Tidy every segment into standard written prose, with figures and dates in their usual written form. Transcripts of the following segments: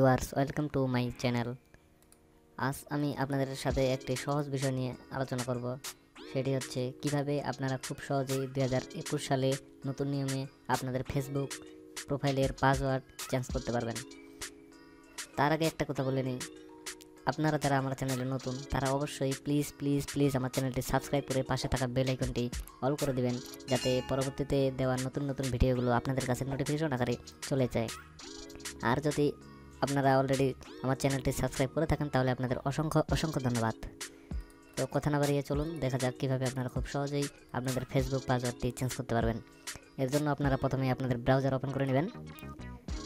Viewers, welcome to my channel. আজ আমি আপনাদের সাথে একটি সহজ বিষয় নিয়ে আলোচনা করব। সেটি হচ্ছে কিভাবে আপনারা খুব সহজেই 2021 সালে নতুন নিয়মে আপনাদের ফেসবুক প্রোফাইলের পাসওয়ার্ড চেঞ্জ করতে পারবেন। তার আগে একটা কথা বলে নিই, আপনারা যারা আমার চ্যানেলে নতুন তারা অবশ্যই প্লিজ আমার চ্যানেলটি সাবস্ক্রাইব করে পাশে থাকা বেল আইকনটি অল করে দিবেন, যাতে পরবর্তীতে দেওয়া নতুন ভিডিওগুলো আপনাদের কাছে নোটিফিকেশন আকারে চলে যায়। আর যদি আপনারা অলরেডি আমার চ্যানেলটি সাবস্ক্রাইব করে থাকেন তাহলে আপনাদের অসংখ্য ধন্যবাদ। তো কথা না বাড়িয়ে চলুন দেখা যাক কীভাবে আপনারা খুব সহজেই আপনাদের ফেসবুক পাসওয়ার্ডটি চেঞ্জ করতে পারবেন। এর জন্য আপনারা প্রথমে আপনাদের ব্রাউজার ওপেন করে নেবেন,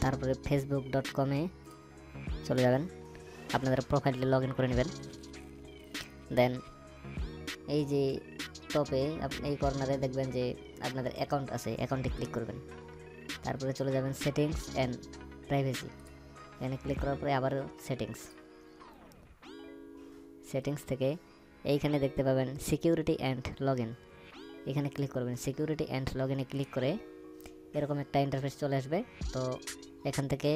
তারপরে facebook.com-এ চলে যাবেন, আপনাদের প্রোফাইলটি লগ ইন করে নেবেন। দেন এই যে টপে এই কর্নারে দেখবেন যে আপনাদের অ্যাকাউন্ট আছে, অ্যাকাউন্টে ক্লিক করবেন। তারপরে চলে যাবেন সেটিংস অ্যান্ড প্রাইভেসি, এখানে ক্লিক করার পরে আবার সেটিংস থেকে এইখানে দেখতে পাবেন সিকিউরিটি অ্যান্ড লগ ইন, এখানে ক্লিক করবেন। সিকিউরিটি অ্যান্ড লগ ইনে ক্লিক করে এরকম একটা ইন্টারফেস চলে আসবে। তো এখান থেকে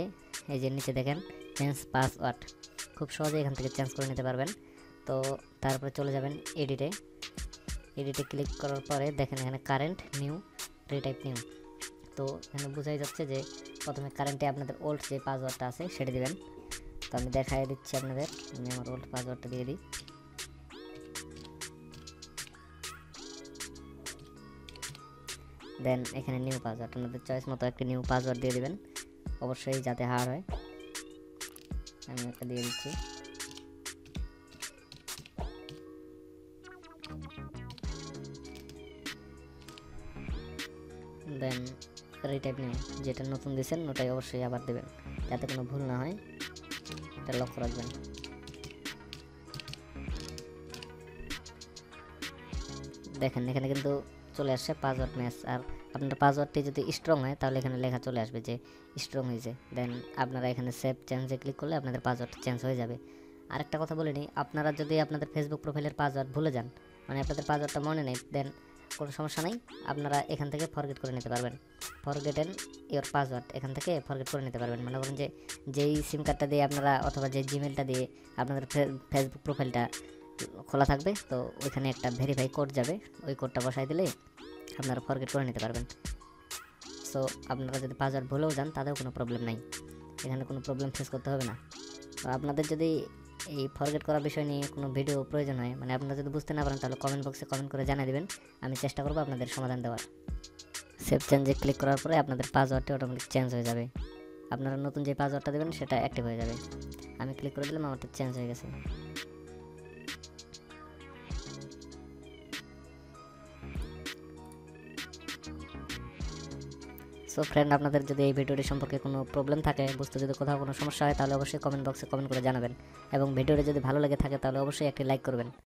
এই যে নিচে দেখেন চেঞ্জ পাসওয়ার্ড, খুব সহজে এখান থেকে চেঞ্জ করে নিতে পারবেন। তো তারপরে চলে যাবেন এডিটে ক্লিক করার পরে দেখেন এখানে কারেন্ট নিউ রিটাইপ নিউ। তো এখানে বোঝাই যাচ্ছে যে প্রথমে কারেন্টে আপনাদের ওল্ড যে পাসওয়ার্ডটা আছে সেটা দিবেন। তো আমি দেখাই দিচ্ছি আপনাদের, আমি আমার ওল্ড পাসওয়ার্ডটা দিয়ে দিই। দেন এখানে নিউ পাসওয়ার্ড, আপনাদের চয়েস মতো একটা নিউ পাসওয়ার্ড দিয়ে দিবেন, অবশ্যই যাতে হার হয়। আমি একটা দিয়ে দিচ্ছি। দেন রিটাইপ নিউ, যেটা নতুন দিয়েছেন ওটাই অবশ্যই আবার দেবেন, যাতে কোনো ভুল না হয়, এটা লক্ষ্য রাখবেন। দেখেন এখানে কিন্তু চলে আসছে পাসওয়ার্ড ম্যাচ, আর আপনার পাসওয়ার্ডটি যদি স্ট্রং হয় তাহলে এখানে লেখা চলে আসবে যে স্ট্রং হয়েছে। দেন আপনারা এখানে সেভ চেঞ্জে ক্লিক করলে আপনাদের পাসওয়ার্ড চেঞ্জ হয়ে যাবে। আরেকটা কথা বলে নিই, আপনারা যদি আপনাদের ফেসবুক প্রোফাইলের পাসওয়ার্ড ভুলে যান, মানে আপনাদের পাসওয়ার্ডটা মনে নেই, দেন কোনো সমস্যা নেই, আপনারা এখান থেকে ফরগেট করে নিতে পারবেন। ফরগেটেন ইওর পাসওয়ার্ড, এখান থেকে ফরগেট করে নিতে পারবেন। মনে করেন যে যেই সিম কার্ডটা দিয়ে আপনারা অথবা যে জিমেলটা দিয়ে আপনাদের ফেসবুক প্রোফাইলটা খোলা থাকবে, তো ওইখানে একটা ভেরিফাই কোড যাবে, ওই কোডটা বসাই দিলে আপনারা ফরগেট করে নিতে পারবেন। সো আপনারা যদি পাসওয়ার্ড ভুলেও যান তাতেও কোনো প্রবলেম নাই, এখানে কোনো প্রবলেম ফেস করতে হবে না। তো আপনাদের যদি এই ফরগেট করার বিষয় নিয়ে কোনো ভিডিও প্রয়োজন হয়, মানে আপনারা যদি বুঝতে না পারেন, তাহলে কমেন্ট বক্সে কমেন্ট করে জানিয়ে দেবেন, আমি চেষ্টা করবো আপনাদের সমাধান দেওয়ার। সেভ চেঞ্জে ক্লিক করার পরে আপনাদের পাসওয়ার্ডটি অটোমেটিক চেঞ্জ হয়ে যাবে, আপনারা নতুন যে পাসওয়ার্ডটা দেবেন সেটা অ্যাক্টিভ হয়ে যাবে। আমি ক্লিক করে দিলাম, আমারটা চেঞ্জ হয়ে গেছে। সো ফ্রেন্ড, আপনাদের যদি এই ভিডিওটি সম্পর্কে কোনো প্রবলেম থাকে, বুঝতে যদি কোথাও কোনো সমস্যা হয়, তাহলে অবশ্যই কমেন্ট বক্সে কমেন্ট করে জানাবেন, এবং ভিডিওটি যদি ভালো লেগে থাকে তাহলে অবশ্যই একটি লাইক করবেন।